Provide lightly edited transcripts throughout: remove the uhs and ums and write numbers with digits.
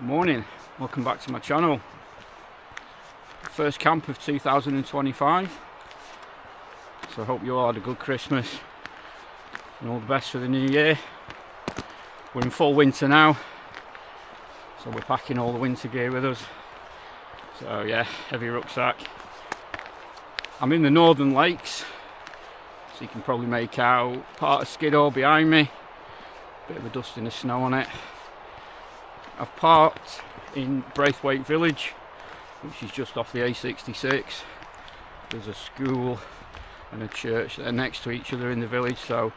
Morning, welcome back to my channel. First camp of 2025, so I hope you all had a good Christmas and all the best for the new year. We're in full winter now, so we're packing all the winter gear with us. So yeah, heavy rucksack. I'm in the northern lakes, so you can probably make out part of Skiddaw behind me, bit of a dust and the snow on it. I've parked in Braithwaite village, which is just off the A66. There's a school and a church that are next to each other in the village, so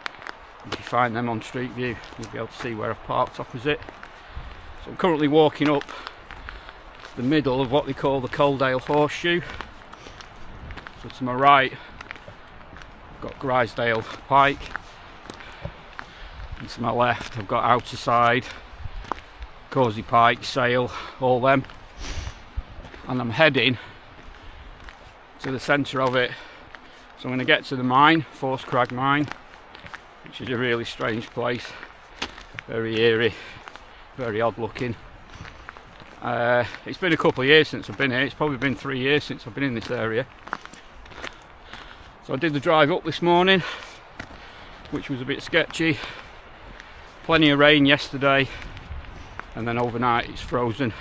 if you find them on Street View, you'll be able to see where I've parked opposite. So I'm currently walking up the middle of what they call the Coaldale Horseshoe. So to my right, I've got Grisdale Pike, and to my left, I've got Outer Side, Causey Pike, Sail, all them. And I'm heading to the centre of it. So I'm going to get to the mine, Force Crag mine, which is a really strange place, very eerie, very odd looking. It's been a couple of years since I've been here. It's probably been 3 years since I've been in this area. So I did the drive up this morning, which was a bit sketchy. Plenty of rain yesterday, and then overnight it's frozen.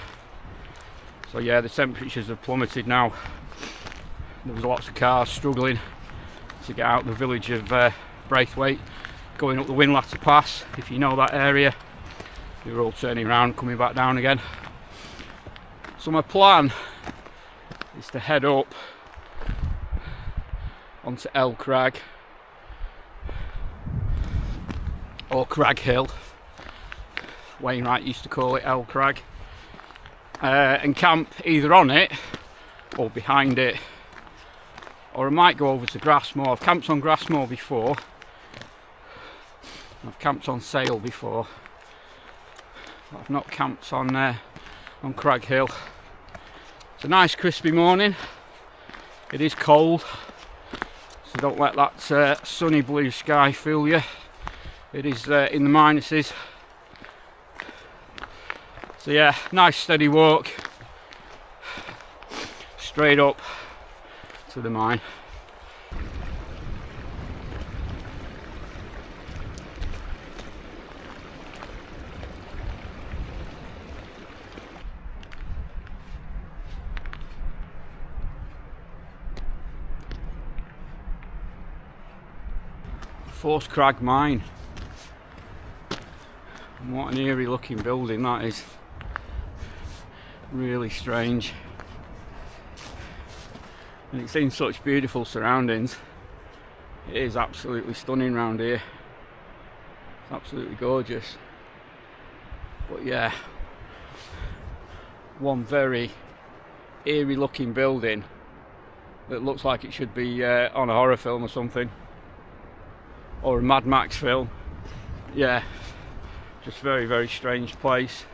So yeah, the temperatures have plummeted now. There was lots of cars struggling to get out the village of Braithwaite, going up the Windlatter Pass. If you know that area, they were all turning around, coming back down again. So my plan is to head up onto Crag, or Crag Hill. Wainwright used to call it Crag, and camp either on it or behind it, or I might go over to Grassmoor. I've camped on Grassmoor before, I've camped on Sail before, but I've not camped on Crag Hill. It's a nice crispy morning. It is cold, so don't let that sunny blue sky fool you. It is in the minuses. So yeah, nice steady walk straight up to the mine. Force Crag mine. And what an eerie looking building that is. Really strange, and it's in such beautiful surroundings. It is absolutely stunning round here. It's absolutely gorgeous. But yeah, one very eerie looking building that looks like it should be on a horror film or something, or a Mad Max film. Yeah, just very, very strange place,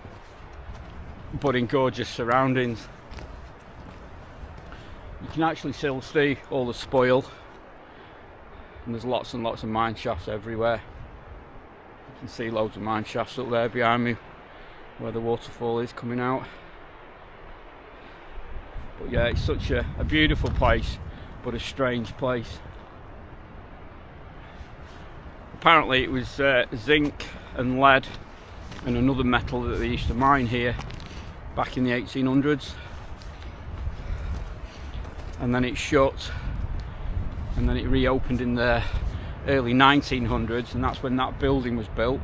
but in gorgeous surroundings. You can actually still see all the spoil, and there's lots and lots of mine shafts everywhere. You can see loads of mine shafts up there behind me where the waterfall is coming out. But yeah, it's such a beautiful place, but a strange place. Apparently it was zinc and lead and another metal that they used to mine here back in the 1800s, and then it shut, and then it reopened in the early 1900s, and that's when that building was built.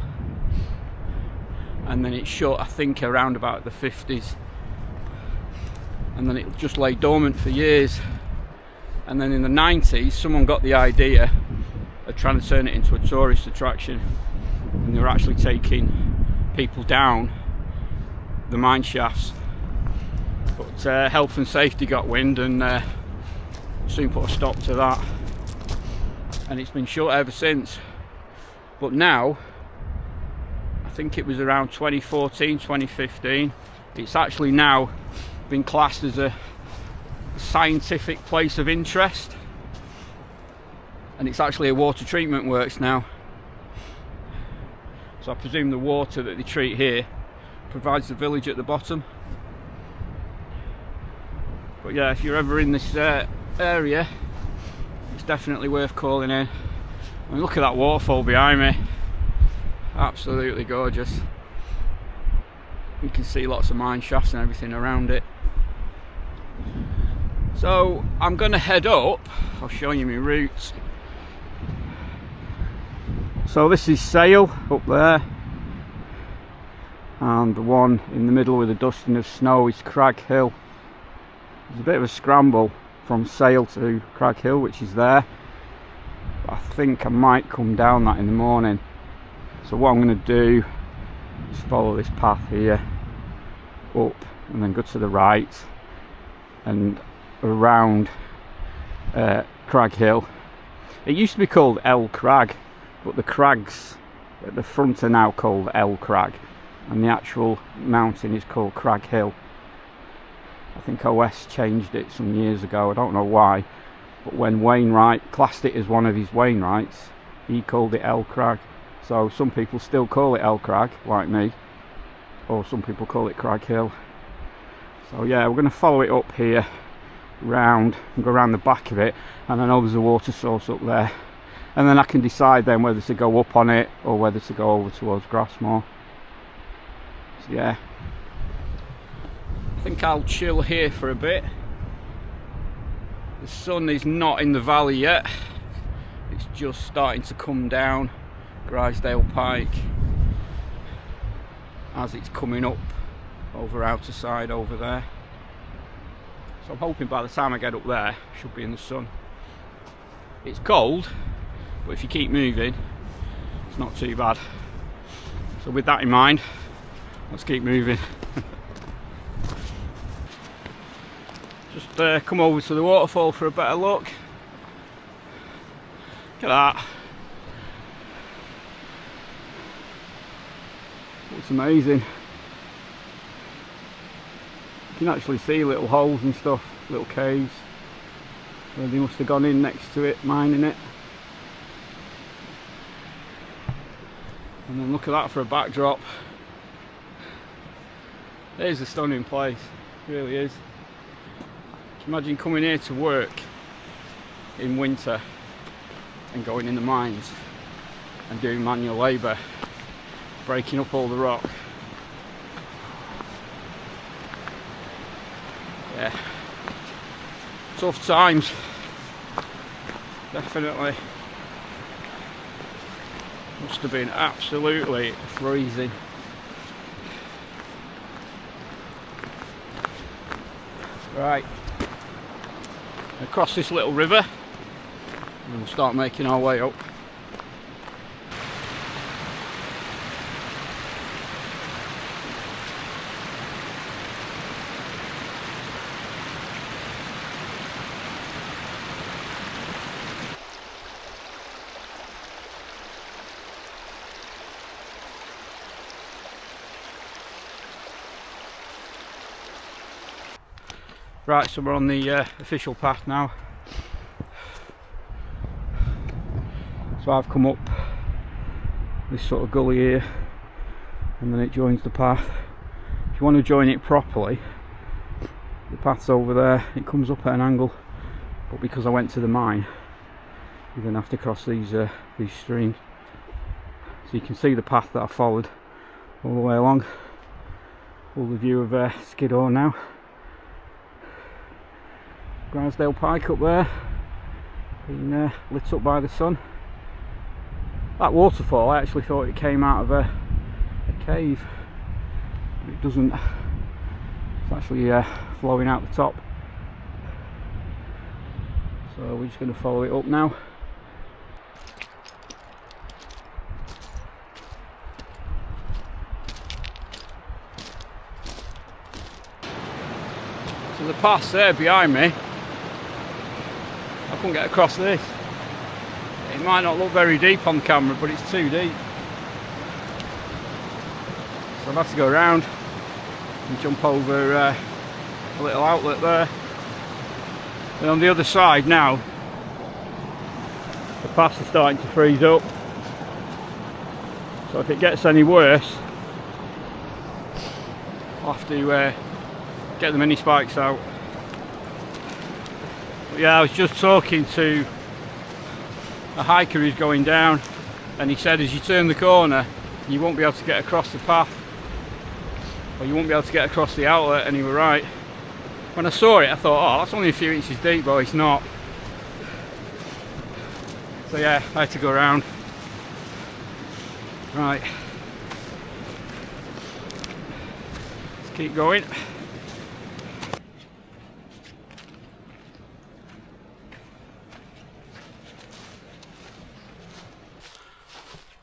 And then it shut, I think, around about the 50s, and then it just lay dormant for years. And then in the 90s someone got the idea of trying to turn it into a tourist attraction, and they were actually taking people down the mine shafts, but health and safety got wind and soon put a stop to that, and it's been shut ever since. But now, I think it was around 2014, 2015, it's actually now been classed as a scientific place of interest, and it's actually a water treatment works now. So I presume the water that they treat here provides the village at the bottom. But yeah, if you're ever in this area, it's definitely worth calling in. I mean, look at that waterfall behind me, absolutely gorgeous. You can see lots of mine shafts and everything around it. So I'm going to head up. I'll show you my route. So this is Sale up there, and the one in the middle with the dusting of snow is Crag Hill. There's a bit of a scramble from Sale to Crag Hill, which is there. But I think I might come down that in the morning. So what I'm going to do is follow this path here up and then go to the right and around Crag Hill. It used to be called L Crag, but the crags at the front are now called L Crag, and the actual mountain is called Crag Hill. I think OS changed it some years ago, I don't know why, but when Wainwright classed it as one of his Wainwrights, he called it L Crag. So some people still call it L Crag, like me, or some people call it Crag Hill. So yeah, we're going to follow it up here, round, and go around the back of it, and I know there's a water source up there, and then I can decide then whether to go up on it or whether to go over towards Grassmore. So yeah, I think I'll chill here for a bit. The sun is not in the valley yet, it's just starting to come down Grisdale Pike as it's coming up over outer side over there. So I'm hoping by the time I get up there, I should be in the sun. It's cold, but if you keep moving, it's not too bad. So with that in mind, let's keep moving. Just come over to the waterfall for a better look. Look at that. It's amazing. You can actually see little holes and stuff, little caves, where they must have gone in next to it, mining it. And then look at that for a backdrop. There's a stunning place, it really is. Can you imagine coming here to work in winter and going in the mines and doing manual labour, breaking up all the rock. Yeah, tough times, definitely. Must have been absolutely freezing. Right, across this little river and we'll start making our way up. Right, so we're on the official path now. So I've come up this sort of gully here and then it joins the path. If you want to join it properly, the path's over there, it comes up at an angle, but because I went to the mine, you then have to cross these streams. So you can see the path that I followed all the way along. All the view of Skiddaw now. Grisdale Pike up there, being lit up by the sun. That waterfall, I actually thought it came out of a cave, but it doesn't. It's actually flowing out the top. So we're just going to follow it up now. So the path's there behind me. I couldn't get across this. It might not look very deep on camera, but it's too deep. So I've had to go around and jump over a little outlet there. And on the other side now, the paths are starting to freeze up. So if it gets any worse, I'll have to get the mini spikes out. But yeah, I was just talking to a hiker who's going down, and he said as you turn the corner you won't be able to get across the path, or you won't be able to get across the outlet, and he was right. When I saw it I thought, oh, that's only a few inches deep, but it's not. So yeah, I had to go around. Right, let's keep going.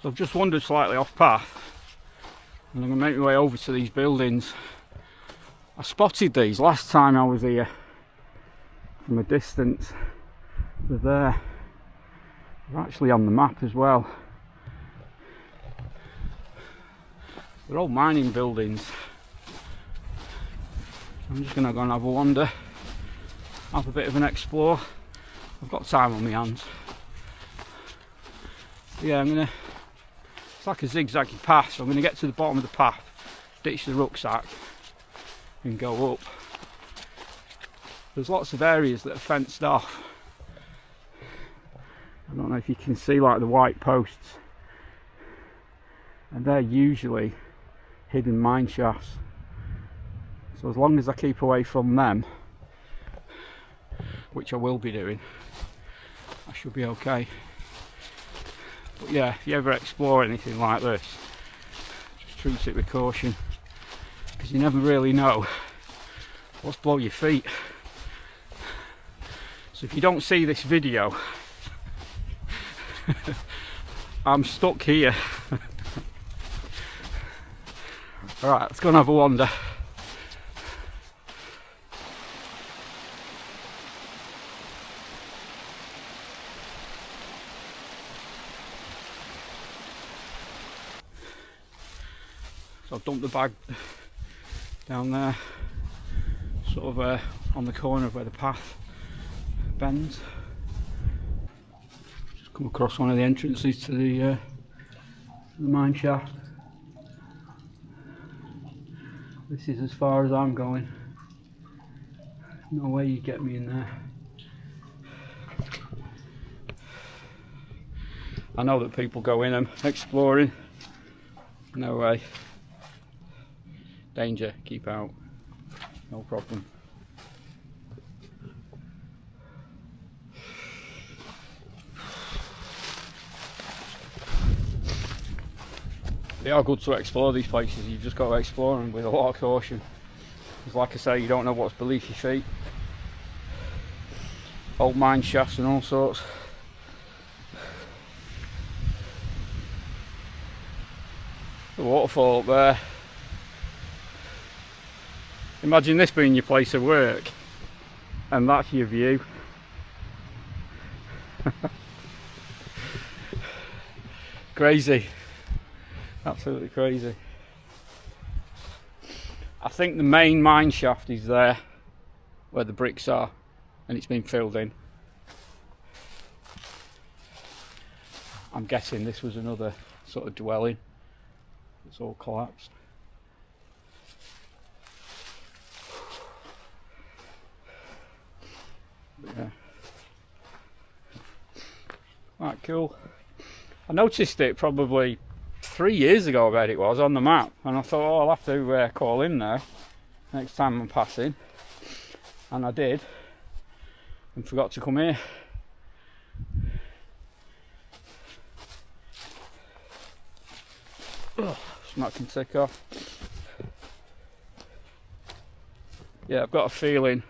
So I've just wandered slightly off path, and I'm going to make my way over to these buildings. I spotted these last time I was here from a distance. They're there. They're actually on the map as well. They're all mining buildings. I'm just going to go and have a wander, have a bit of an explore. I've got time on my hands. Yeah, it's like a zigzaggy path, so I'm going to get to the bottom of the path, ditch the rucksack and go up. There's lots of areas that are fenced off. I don't know if you can see like the white posts, and they're usually hidden mine shafts. So as long as I keep away from them, which I will be doing, I should be okay. But yeah, if you ever explore anything like this, just treat it with caution, because you never really know what's below your feet. So if you don't see this video, I'm stuck here. Alright, let's go and have a wander. So I've dumped the bag down there, sort of on the corner of where the path bends. Just come across one of the entrances to the mine shaft. This is as far as I'm going. No way you get me in there. I know that people go in them exploring. No way. Danger, keep out. No problem. They are good to explore these places. You've just got to explore them with a lot of caution, because like I say, you don't know what's beneath your feet. Old mine shafts and all sorts. The waterfall up there. Imagine this being your place of work and that's your view. Crazy. Absolutely crazy. I think the main mine shaft is there where the bricks are, and it's been filled in. I'm guessing this was another sort of dwelling. It's all collapsed. But yeah. Right, cool. I noticed it probably 3 years ago, I bet it was, on the map, and I thought, oh, I'll have to call in there next time I'm passing, and I did, and forgot to come here. Oh, smack can tick off. Yeah, I've got a feeling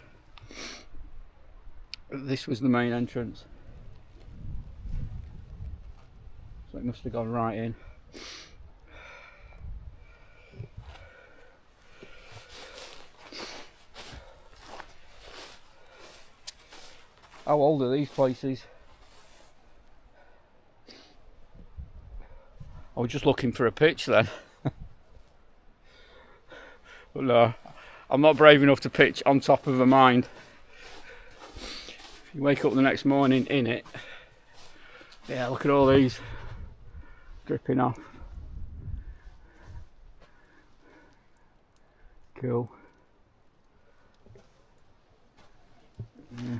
that this was the main entrance, so it must have gone right in. How old are these places? I was just looking for a pitch then. But no, I'm not brave enough to pitch on top of a mine. If you wake up the next morning in it, yeah, look at all these dripping off. Cool. Yeah.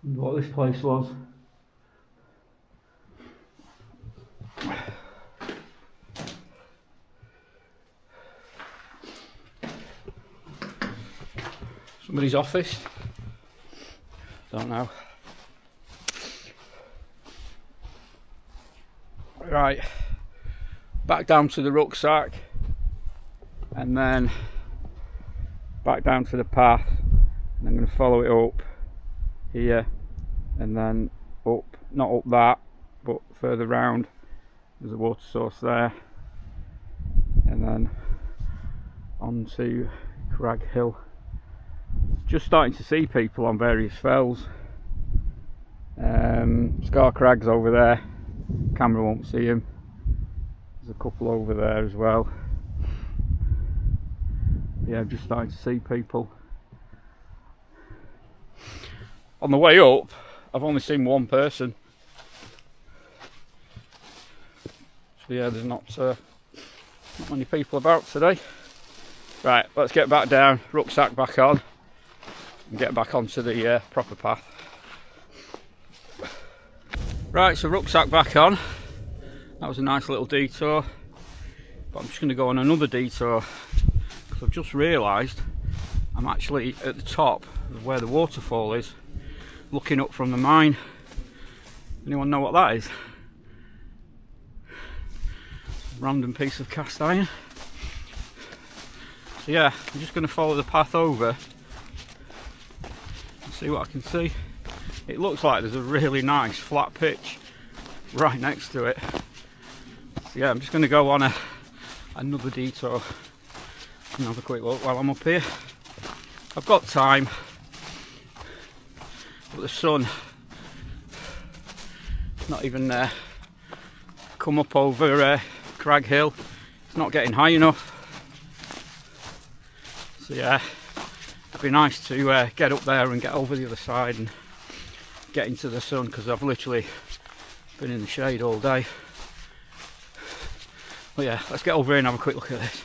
Wonder what this place was. Somebody's office. Don't know. Right, back down to the rucksack, and then back down to the path, and I'm going to follow it up here, and then up, not up that, but further round. There's a water source there, and then onto Crag Hill. Just starting to see people on various fells. Scar Crag's over there. Camera won't see him. There's a couple over there as well. Yeah, I'm just starting to see people. On the way up, I've only seen one person. So yeah, there's not many people about today. Right, let's get back down, rucksack back on, and get back onto the proper path. Right, so rucksack back on. That was a nice little detour, but I'm just going to go on another detour because I've just realised I'm actually at the top of where the waterfall is, looking up from the mine. Anyone know what that is? Random piece of cast iron. So yeah, I'm just going to follow the path over and see what I can see. It looks like there's a really nice flat pitch right next to it. So yeah, I'm just going to go on another detour and have a quick look while I'm up here. I've got time, but the sun not even come up over Crag Hill. It's not getting high enough. So yeah, it'd be nice to get up there and get over the other side and get into the sun, because I've literally been in the shade all day. But yeah, let's get over here and have a quick look at this.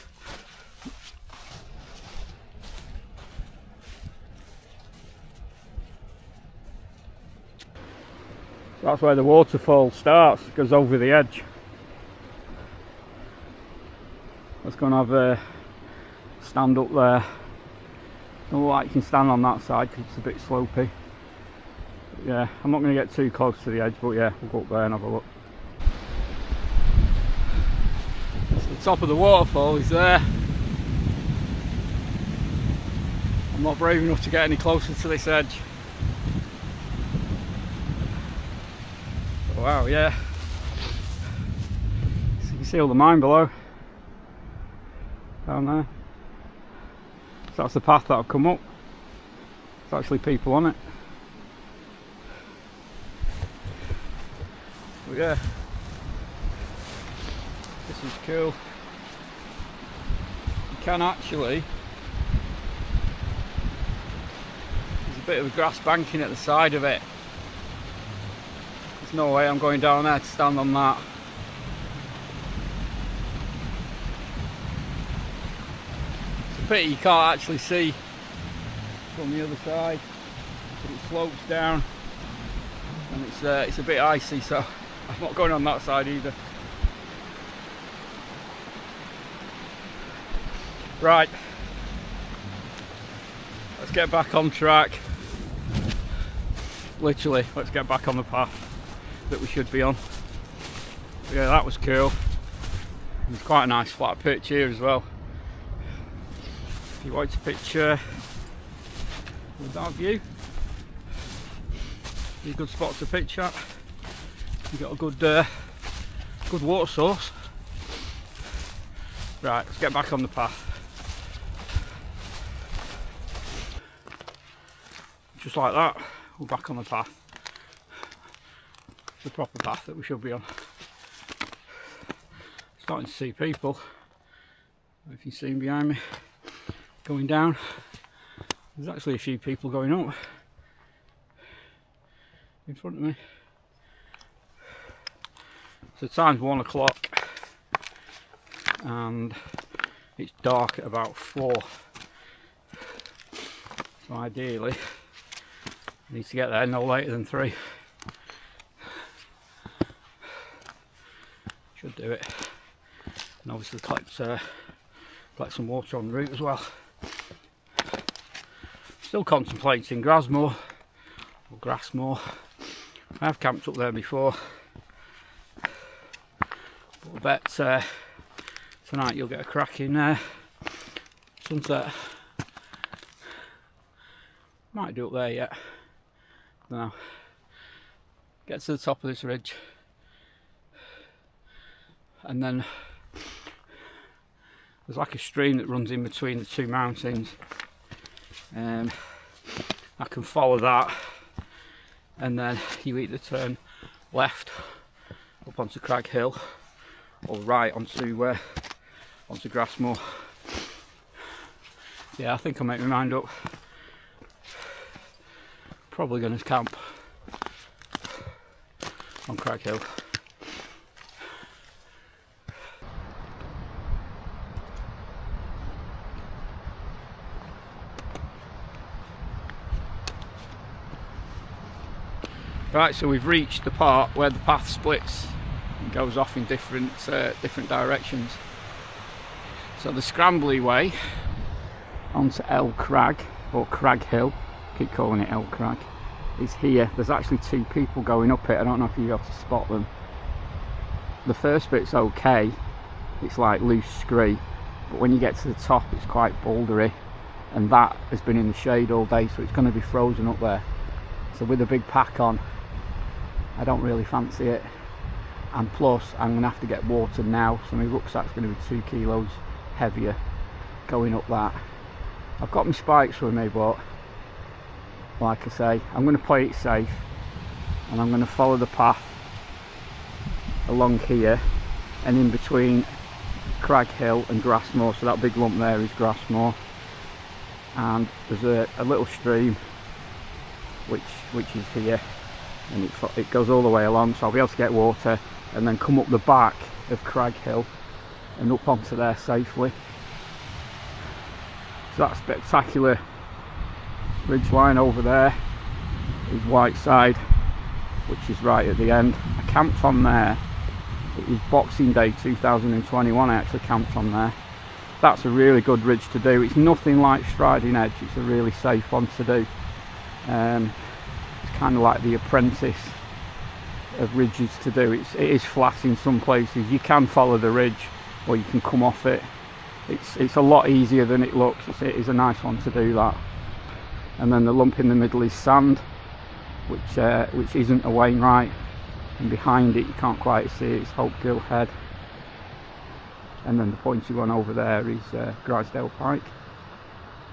That's where the waterfall starts, goes over the edge. Let's go and have a stand up there. Don't look like you can stand on that side because it's a bit slopey. But yeah, I'm not going to get too close to the edge, but yeah, we'll go up there and have a look. So the top of the waterfall is there. I'm not brave enough to get any closer to this edge. Wow, yeah. So you can see all the mine below. Down there. So that's the path that I've come up. There's actually people on it. But yeah, this is cool. You can actually, there's a bit of a grass banking at the side of it. There's no way I'm going down there to stand on that. It's a pity you can't actually see from the other side, but it slopes down and it's a bit icy, so I'm not going on that side either. Right, let's get back on track. Literally, let's get back on the path that we should be on. But yeah, that was cool. There's quite a nice flat pitch here as well. If you want to picture with that view, be a good spot to pitch at. You've got a good water source. Right, let's get back on the path. Just like that, we're back on the path. The proper path that we should be on. Starting to see people. If you've seen behind me going down, there's actually a few people going up in front of me. So time's 1 o'clock. and it's dark at about 4. So ideally I need to get there no later than 3. Should do it. And obviously collect some water en route as well. Still contemplating Grasmore or Grassmore. I have camped up there before, but I bet tonight you'll get a cracking sunset. Might do up there yet. Don't know. Get to the top of this ridge, and then there's like a stream that runs in between the 2 mountains. I can follow that, and then you either turn left up onto Crag Hill or right onto Grassmore. Yeah, I think I'll make my mind up. Probably going to camp on Crag Hill. Right, so we've reached the part where the path splits and goes off in different directions. So the scrambly way onto El Crag, or Crag Hill, keep calling it El Crag, is here. There's actually 2 people going up it. I don't know if you'll be able to spot them. The first bit's okay, it's like loose scree, but when you get to the top it's quite bouldery, and that has been in the shade all day, so it's going to be frozen up there. So with a big pack on, I don't really fancy it, and plus I'm going to have to get water now, so my rucksack's going to be 2 kilos heavier going up that. I've got my spikes with me, but like I say, I'm going to play it safe, and I'm going to follow the path along here, and in between Crag Hill and Grassmore, so that big lump there is Grassmore, and there's a little stream which is here, and it goes all the way along, so I'll be able to get water and then come up the back of Crag Hill and up onto there safely. So that spectacular ridge line over there is Whiteside, which is right at the end. I camped on there. It was Boxing Day 2021. I actually camped on there. That's a really good ridge to do. It's nothing like Striding Edge. It's a really safe one to do. It's kind of like the apprentice of ridges to do. It is flat in some places. You can follow the ridge, or you can come off it. It's a lot easier than it looks. It is a nice one to do that. And then the lump in the middle is sand, which isn't a Wainwright, and behind it you can't quite see it, it's Hope Gill Head. And then the pointy one over there is Grisdale Pike.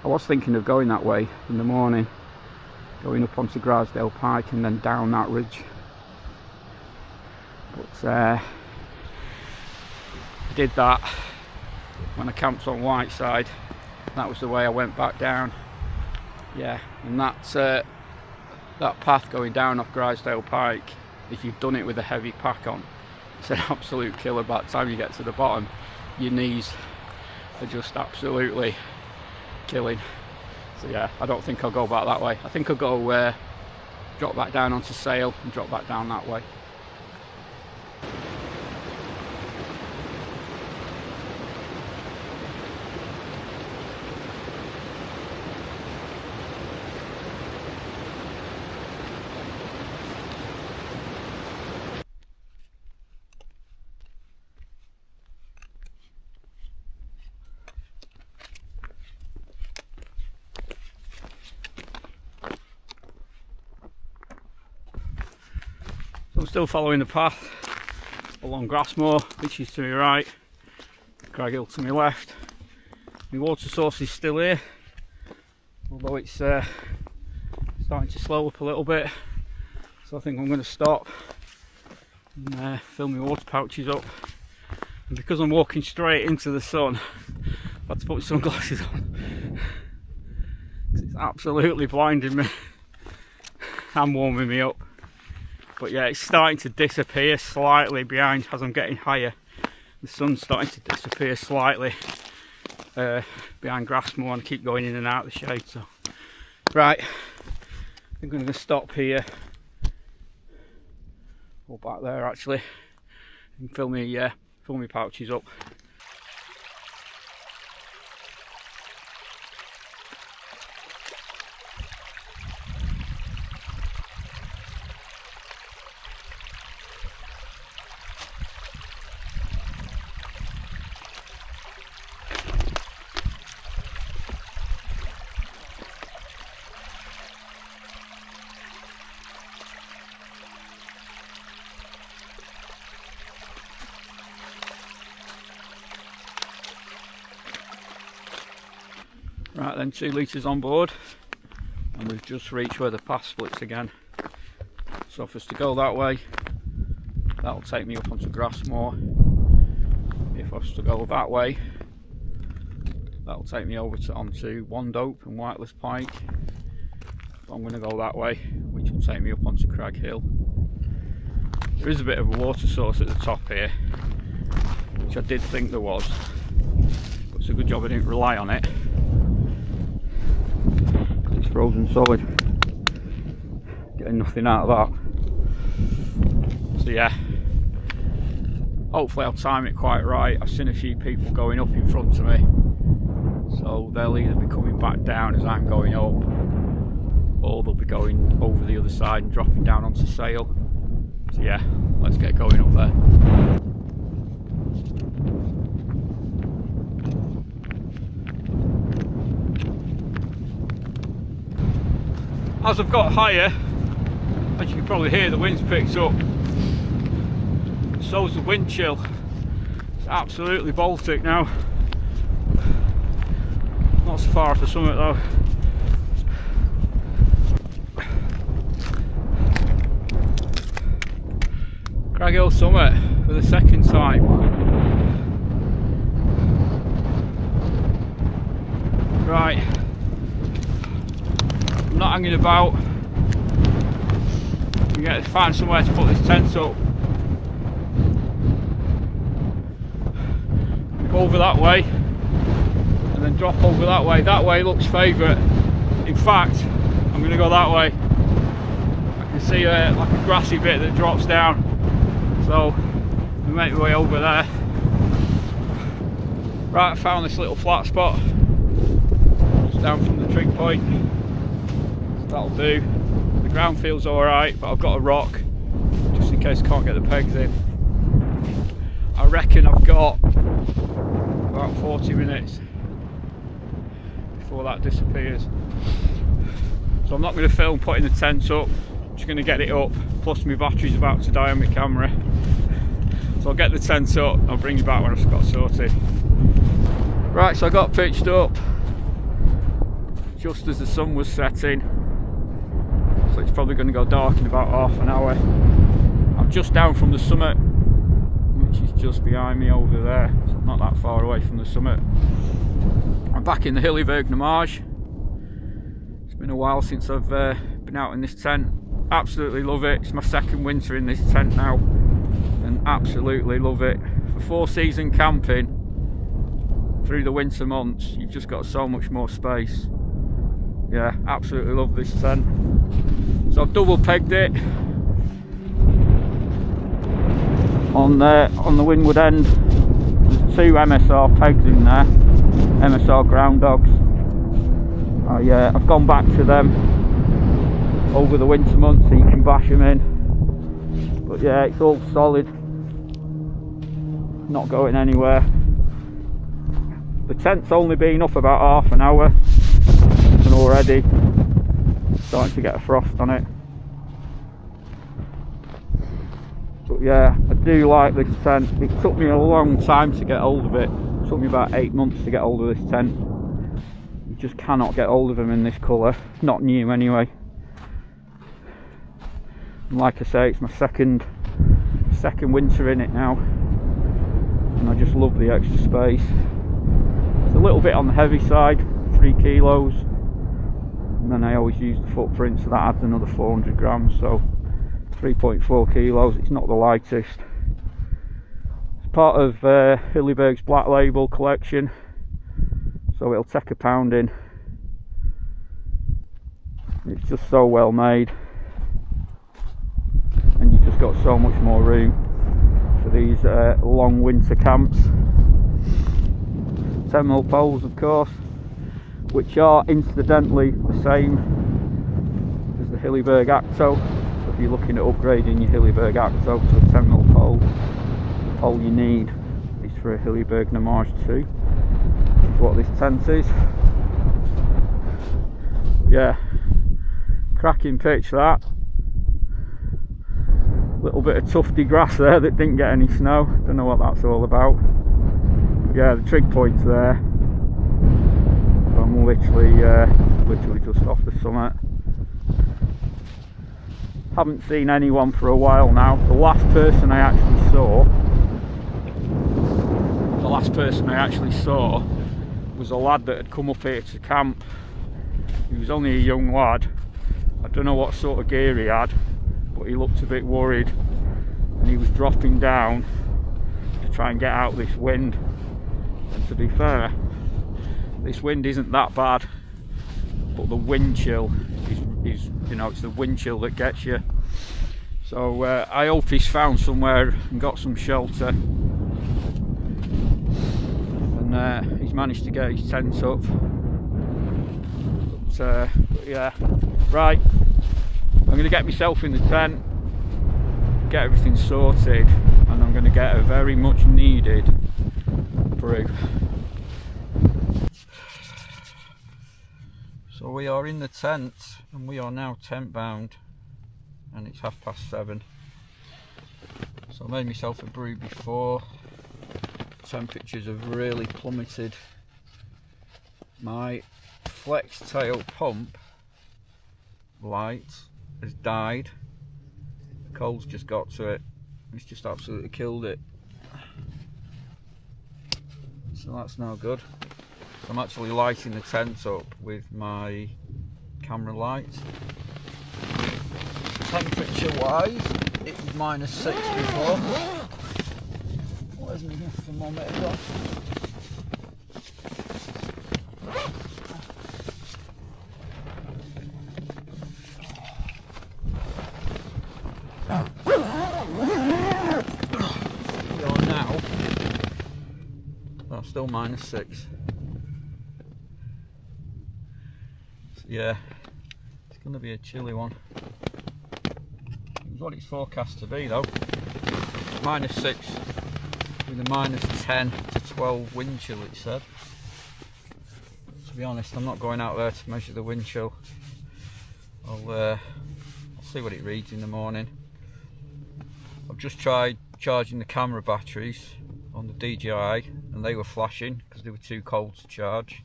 I was thinking of going that way in the morning, going up onto Grisdale Pike and then down that ridge, but I did that when I camped on Whiteside. That was the way I went back down. Yeah, and that path going down off Grisdale Pike, if you've done it with a heavy pack on, it's an absolute killer. By the time you get to the bottom, your knees are just absolutely killing. So yeah, I don't think I'll go back that way. I think I'll go drop back down onto Sale and drop back down that way. I'm still following the path along Grassmore, which is to my right, Crag Hill to my left. My water source is still here, although it's starting to slow up a little bit, so I think I'm going to stop and fill my water pouches up. And because I'm walking straight into the sun, I've had to put sunglasses on. It's absolutely blinding me and warming me up. But yeah, it's starting to disappear slightly behind as I'm getting higher. The sun's starting to disappear slightly behind Grassmoor, and keep going in and out of the shade. So, right, I'm going to stop here, or back there actually, and fill my pouches up. Right then, 2 litres on board, and we've just reached where the path splits again. So for us to go that way, that'll take me up onto Grassmoor. If I was to go that way, that'll take me over onto Wandope and Whiteless Pike. So I'm going to go that way, which will take me up onto Crag Hill. There is a bit of a water source at the top here, which I did think there was, but it's a good job I didn't rely on it. It's frozen solid, getting nothing out of that. So yeah, hopefully I'll time it quite right. I've seen a few people going up in front of me, so they'll either be coming back down as I'm going up, or they'll be going over the other side and dropping down onto sail. So yeah, let's get going up there. As I've got higher, as you can probably hear, the wind's picked up. So's the wind chill. It's absolutely Baltic now. Not so far off the summit though. Crag Hill summit for the second time. Right. I'm not hanging about. We get to find somewhere to put this tent up. Go over that way and then drop over that way. That way looks favourite. In fact, I'm going to go that way. I can see like a grassy bit that drops down. So we make my way over there. Right, I found this little flat spot just down from the trig point. That'll do. The ground feels alright, but I've got a rock just in case I can't get the pegs in. I reckon I've got about 40 minutes before that disappears. So I'm not going to film putting the tent up, I'm just going to get it up, plus my battery's about to die on my camera. So I'll get the tent up, I'll bring you back when I've got sorted. Right, so I got pitched up just as the sun was setting. So it's probably going to go dark in about half an hour. I'm just down from the summit, which is just behind me over there. It's not that far away from the summit. I'm back in the Hilleberg Nammatj. It's been a while since I've been out in this tent. Absolutely love it. It's my second winter in this tent now, and absolutely love it. For 4-season camping through the winter months, you've just got so much more space. Yeah, absolutely love this tent. So I've double pegged it on the windward end. There's 2 MSR pegs in there, MSR ground dogs. I've gone back to them over the winter months so you can bash them in. But yeah, it's all solid, not going anywhere. The tent's only been up about half an hour and already starting to get a frost on it. But yeah, I do like this tent. It took me a long time to get hold of it. It took me about 8 months to get hold of this tent. You just cannot get hold of them in this colour, not new anyway. And like I say, it's my second winter in it now, and I just love the extra space. It's a little bit on the heavy side, 3 kilos, and then I always use the footprint, so that adds another 400 grams, so 3.4 kilos. It's not the lightest. It's part of Hilleberg's Black Label collection, so it'll take a pounding. It's just so well made, and you've just got so much more room for these long winter camps. 10mm poles, of course, which are incidentally the same as the Hilleberg Acto. So if you're looking at upgrading your Hilleberg Acto to a 10mm pole, the pole you need is for a Hilleberg Nammatj 2, which is what this tent is. But yeah, cracking pitch that. Little bit of tufty grass there that didn't get any snow. Don't know what that's all about. But yeah, the trig point's there. So I'm literally just off the summit. Haven't seen anyone for a while now. The last person I actually saw was a lad that had come up here to camp. He was only a young lad. I don't know what sort of gear he had, but he looked a bit worried, and he was dropping down to try and get out this wind. And to be fair, this wind isn't that bad, but the wind chill is you know, it's the wind chill that gets you. So I hope he's found somewhere and got some shelter, and he's managed to get his tent up. But yeah, right, I'm going to get myself in the tent, get everything sorted, and I'm going to get a very much needed brew. So we are in the tent, and we are now tent bound, and it's 7:30. So I made myself a brew before. Temperatures have really plummeted. My flex tail pump light has died. The cold's just got to it. It's just absolutely killed it. So that's no good. So I'm actually lighting the tent up with my camera light. Temperature wise, it was -6 before. Where's my thermometer gone? We are now, well, still -6. So yeah, it's going to be a chilly one. It's what it's forecast to be though. -6 with a -10 to 12 wind chill, it said. To be honest, I'm not going out there to measure the wind chill. I'll see what it reads in the morning. I've just tried charging the camera batteries on the DJI, and they were flashing because they were too cold to charge.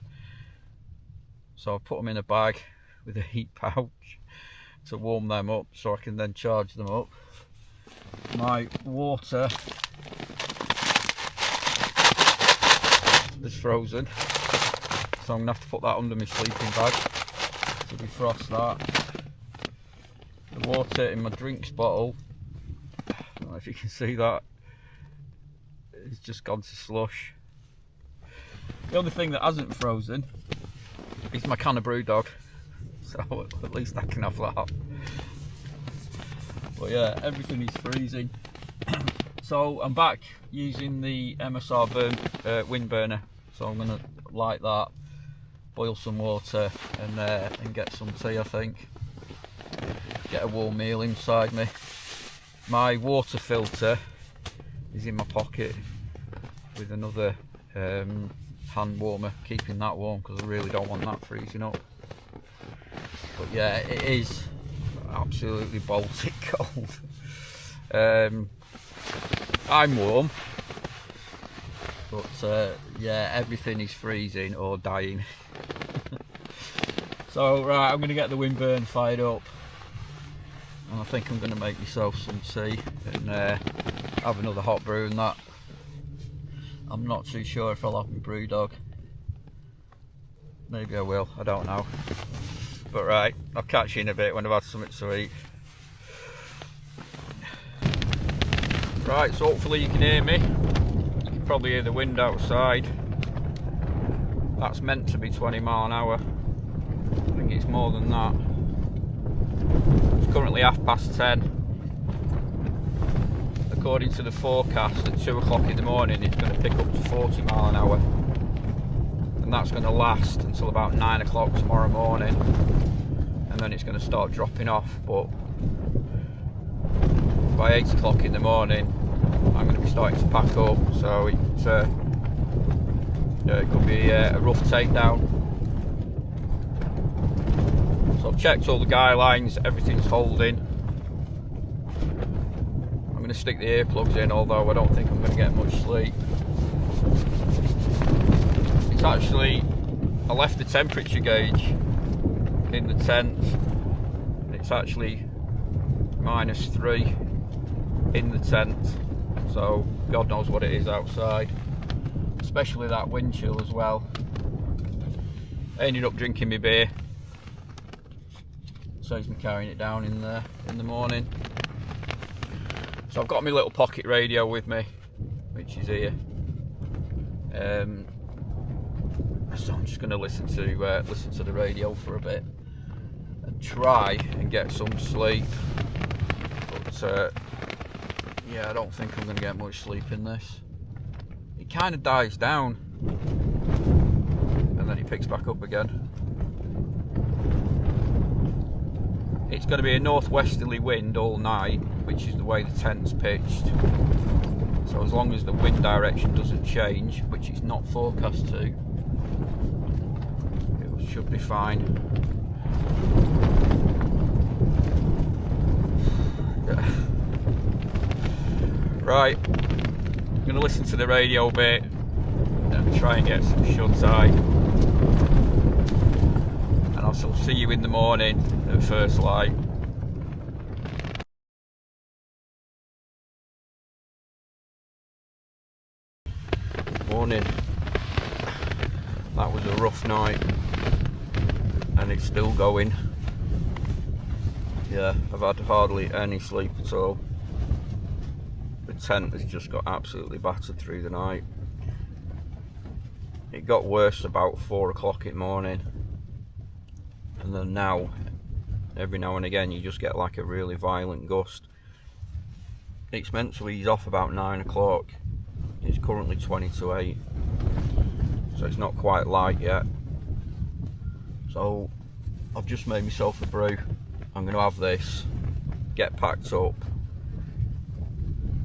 So I put them in a bag with a heat pouch to warm them up, so I can then charge them up. My water is frozen, so I'm going to have to put that under my sleeping bag to defrost that. The water in my drinks bottle, I don't know if you can see that, it's just gone to slush. The only thing that hasn't frozen is my can of Brewdog, so at least I can have that. But yeah, everything is freezing. So I'm back using the MSR wind burner, so I'm going to light that, boil some water, and get some tea, I think. Get a warm meal inside me. My water filter is in my pocket with another hand warmer, keeping that warm because I really don't want that freezing up. But yeah, it is absolutely Baltic cold. I'm warm, but yeah, everything is freezing or dying. So right, I'm going to get the wind burn fired up, and I think I'm going to make myself some tea and have another hot brew and that. I'm not too sure if I'll have my Brewdog. Maybe I will, I don't know. But right, I'll catch you in a bit when I've had something to eat. Right, so hopefully you can hear me. probably hear the wind outside. That's meant to be 20 mile an hour. I think it's more than that. It's currently 10:30. According to the forecast, at 2 o'clock in the morning it's going to pick up to 40 mile an hour. And that's going to last until about 9 o'clock tomorrow morning. And then it's going to start dropping off. But by 8 o'clock in the morning, I'm going to be starting to pack up. So it's, it could be a rough takedown. So I've checked all the guy lines, everything's holding. I'm going to stick the earplugs in, although I don't think I'm going to get much sleep. It's actually, I left the temperature gauge in the tent. It's actually -3 in the tent, so God knows what it is outside, especially that wind chill as well. I ended up drinking my beer, saves me carrying it down in the morning. So I've got my little pocket radio with me, which is here. So I'm just going to listen to the radio for a bit and try and get some sleep. But yeah, I don't think I'm going to get much sleep in this. It kind of dies down and then it picks back up again. It's going to be a northwesterly wind all night, which is the way the tent's pitched. So as long as the wind direction doesn't change, which it's not forecast to, it should be fine. Yeah. Right, I'm going to listen to the radio bit and try and get some shut-eye. And I'll see you in the morning at first light. Morning. That was a rough night and it's still going. Yeah, I've had hardly any sleep at all. The tent has just got absolutely battered through the night. It got worse about 4 o'clock in the morning, and then now, every now and again, you just get like a really violent gust. It's meant to ease off about 9 o'clock. It's currently 20 to 8, so it's not quite light yet. So I've just made myself a brew. I'm going to have this, get packed up,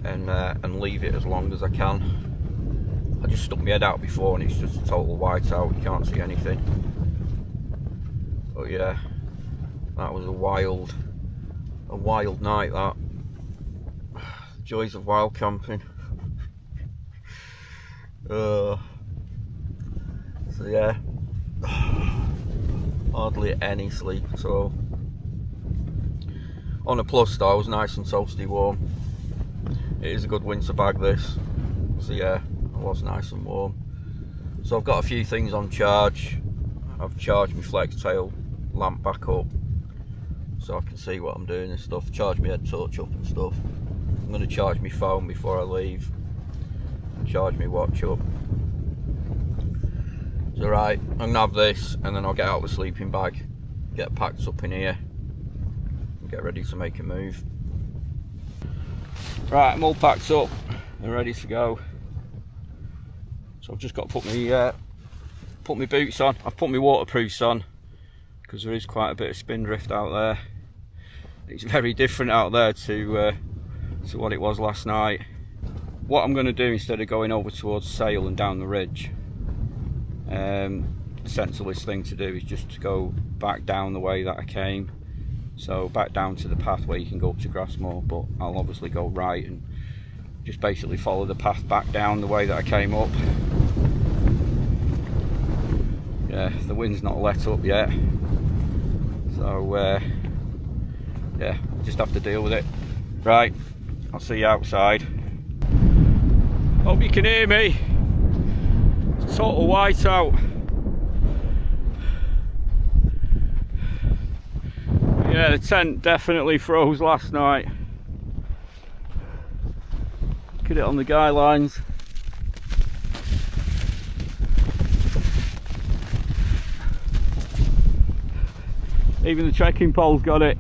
and leave it as long as I can. I just stuck my head out before and it's just a total whiteout, you can't see anything. But yeah, that was a wild night, that. Joys of wild camping. So yeah, hardly any sleep at all. On a plus though, I was nice and toasty warm. It is a good winter bag this, so yeah, I was nice and warm. So I've got a few things on charge. I've charged my flex tail lamp back up so I can see what I'm doing and stuff. Charge my head torch up and stuff. I'm going to charge my phone before I leave and charge my watch up. So right, I'm going to have this and then I'll get out the sleeping bag, get packed up in here and get ready to make a move. Right, I'm all packed up and ready to go. So I've just got to put my boots on. I've put my waterproofs on because there is quite a bit of spin drift out there. It's very different out there to what it was last night. What I'm going to do, instead of going over towards Sale and down the ridge, the sensiblest thing to do is just to go back down the way that I came. So back down to the path where you can go up to Grassmore, but I'll obviously go right and just basically follow the path back down the way that I came up. Yeah, the wind's not let up yet, so yeah, just have to deal with it. Right, I'll see you outside. Hope you can hear me. It's total whiteout. Yeah, the tent definitely froze last night. Look at it on the guy lines. Even the trekking pole's got it.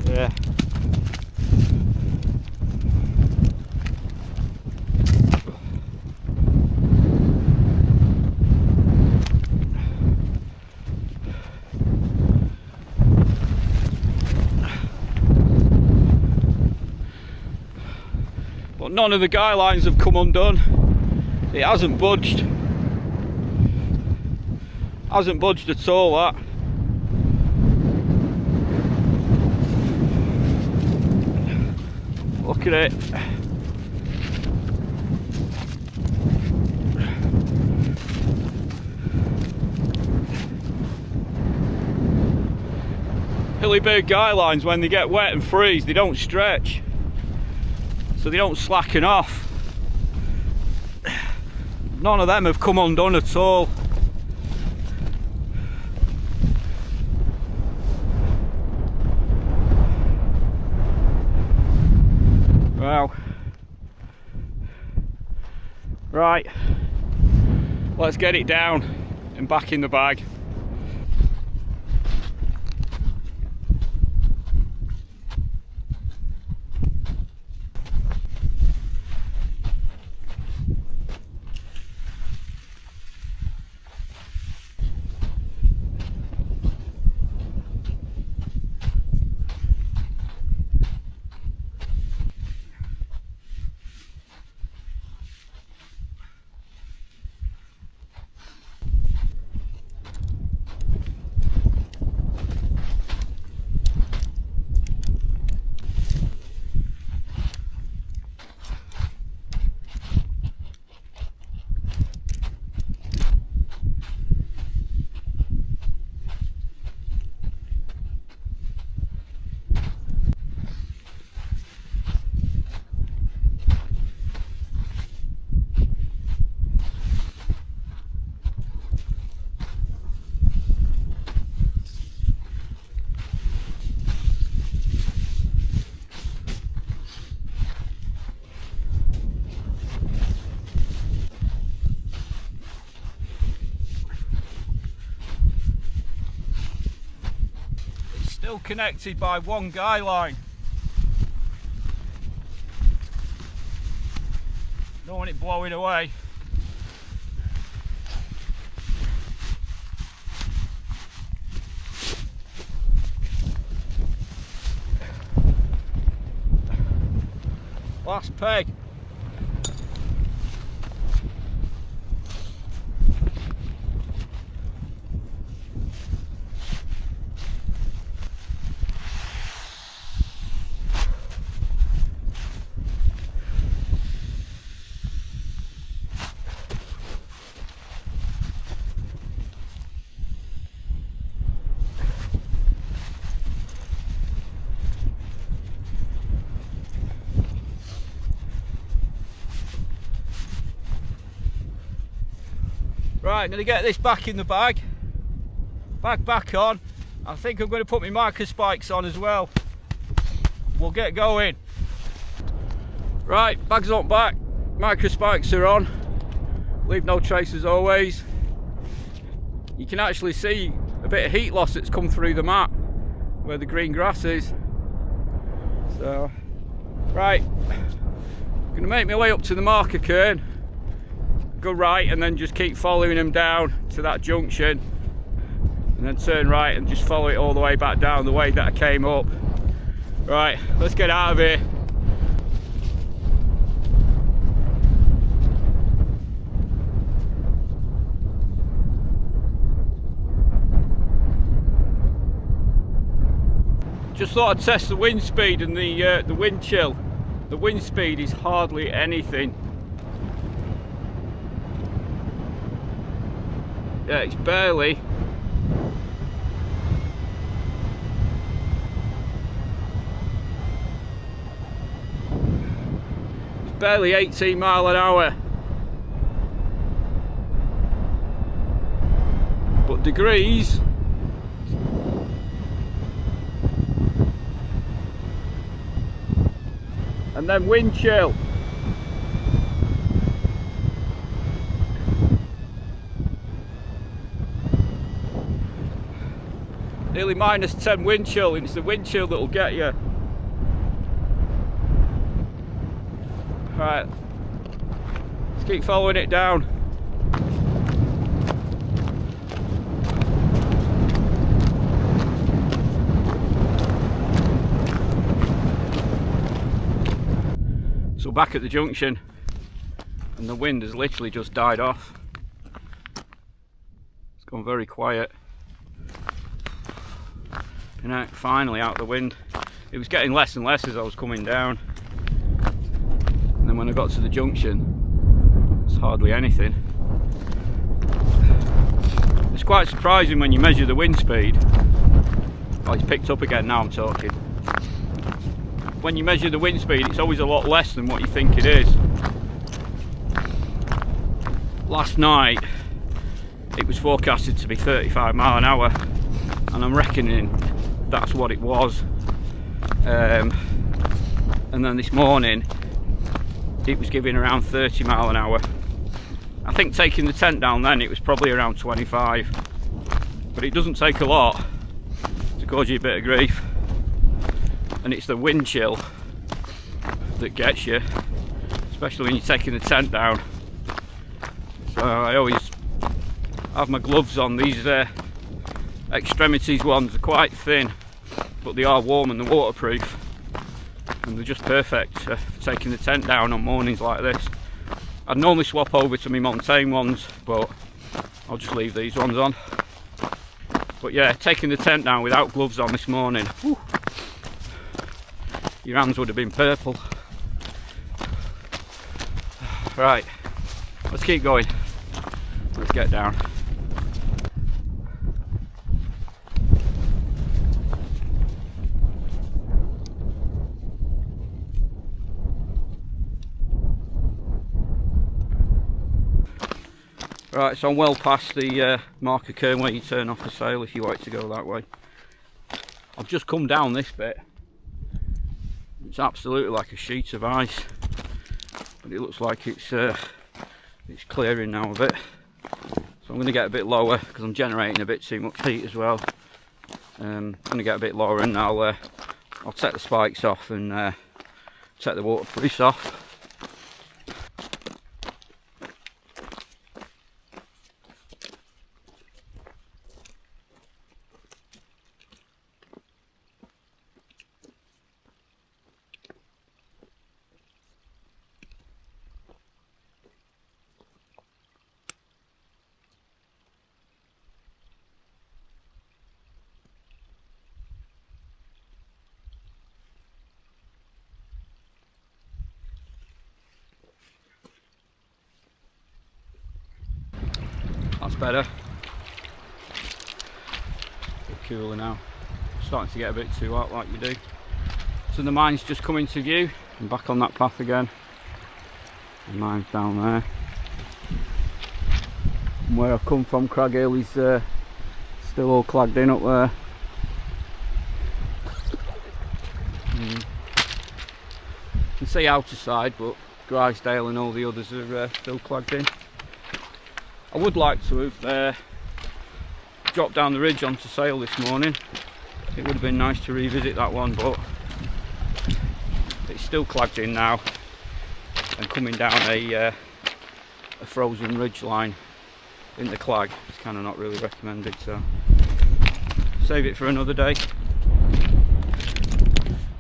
Yeah. But none of the guy lines have come undone. It hasn't budged. Hasn't budged at all, that. Look at it. Hilleberg guy lines, when they get wet and freeze, they don't stretch. So they don't slacken off. None of them have come undone at all. Wow. Right, let's get it down and back in the bag. Still connected by one guy line. Don't want it blowing away. Last peg. Right, I'm going to get this back in the bag. Back on. I think I'm going to put my marker spikes on as well. We'll get going. Right, bag's on back. Marker spikes are on. Leave no trace as always. You can actually see a bit of heat loss that's come through the mat where the green grass is. So, right. I'm going to make my way up to the marker cairn. Go right and then just keep following them down to that junction and then turn right and just follow it all the way back down the way that I came up. Right, let's get out of here. Just thought I'd test the wind speed and the wind chill. The wind speed is hardly anything. Yeah, it's barely. It's barely 18 mile an hour. But degrees, and then wind chill. Nearly -10 wind chill, and it's the wind chill that'll get you. Right, let's keep following it down. So back at the junction, and the wind has literally just died off. It's gone very quiet. You know, finally out the wind. It was getting less and less as I was coming down. And then when I got to the junction, it's hardly anything. It's quite surprising when you measure the wind speed. Oh, it's picked up again now I'm talking. When you measure the wind speed, it's always a lot less than what you think it is. Last night, it was forecasted to be 35 mile an hour, and I'm reckoning that's what it was. And then this morning, it was giving around 30 mile an hour. I think taking the tent down then, it was probably around 25. But it doesn't take a lot to cause you a bit of grief. And it's the wind chill that gets you, especially when you're taking the tent down. So I always have my gloves on. These extremities ones are quite thin, but they are warm and they're waterproof, and they're just perfect for taking the tent down on mornings like this. I'd normally swap over to my Montane ones, but I'll just leave these ones on. But yeah, taking the tent down without gloves on this morning, whew, your hands would have been purple. Right, let's keep going. Let's get down. Right, so I'm well past the marker cairn where you turn off the sail if you like to go that way. I've just come down this bit. It's absolutely like a sheet of ice, but it looks like it's clearing now a bit. So I'm going to get a bit lower because I'm generating a bit too much heat as well. I'm going to get a bit lower, and I'll take the spikes off and take the waterproofs off. That's better. A bit cooler now. Starting to get a bit too hot like you do. So the mine's just come into view. I'm back on that path again. The mine's down there. And where I've come from, Crag Hill, is still all clagged in up there. You can see outer side, but Grisdale and all the others are still clagged in. I would like to have dropped down the ridge onto sail this morning. It would have been nice to revisit that one, but it's still clagged in now, and coming down a frozen ridge line in the clag is kind of not really recommended, so save it for another day.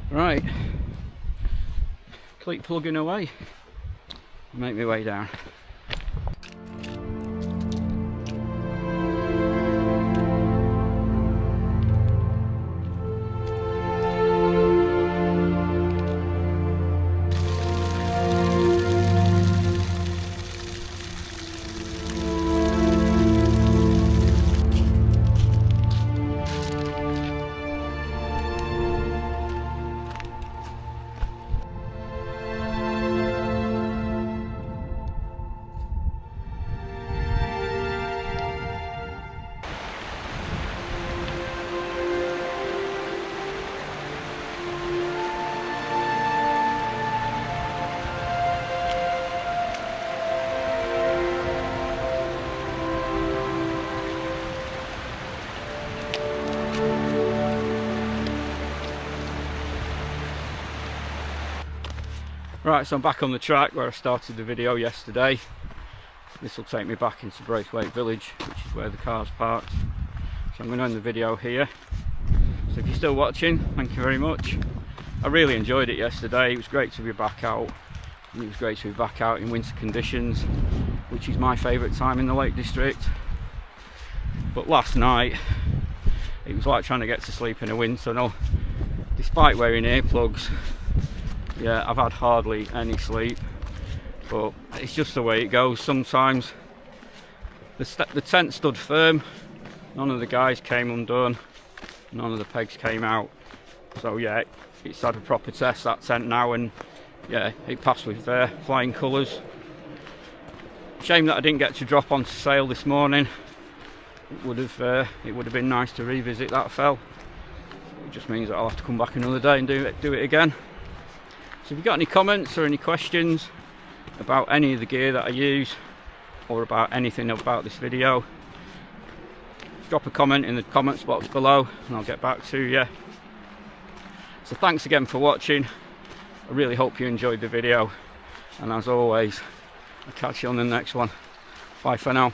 Right, keep plugging away, make my way down. Right, so I'm back on the track where I started the video yesterday. This will take me back into Braithwaite village, which is where the car's parked. So I'm going to end the video here. So if you're still watching, thank you very much. I really enjoyed it yesterday. It was great to be back out. And it was great to be back out in winter conditions, which is my favourite time in the Lake District. But last night, it was like trying to get to sleep in a wind tunnel. Despite wearing earplugs, yeah, I've had hardly any sleep. But it's just the way it goes. Sometimes the tent stood firm. None of the guys came undone. None of the pegs came out. So yeah, it's had a proper test, that tent now, and yeah, it passed with flying colours. Shame that I didn't get to drop onto sail this morning. It would have been nice to revisit that fell. It just means that I'll have to come back another day and do it again. So if you've got any comments or any questions about any of the gear that I use, or about anything about this video, drop a comment in the comments box below and I'll get back to you. So thanks again for watching. I really hope you enjoyed the video, and as always, I'll catch you on the next one. Bye for now.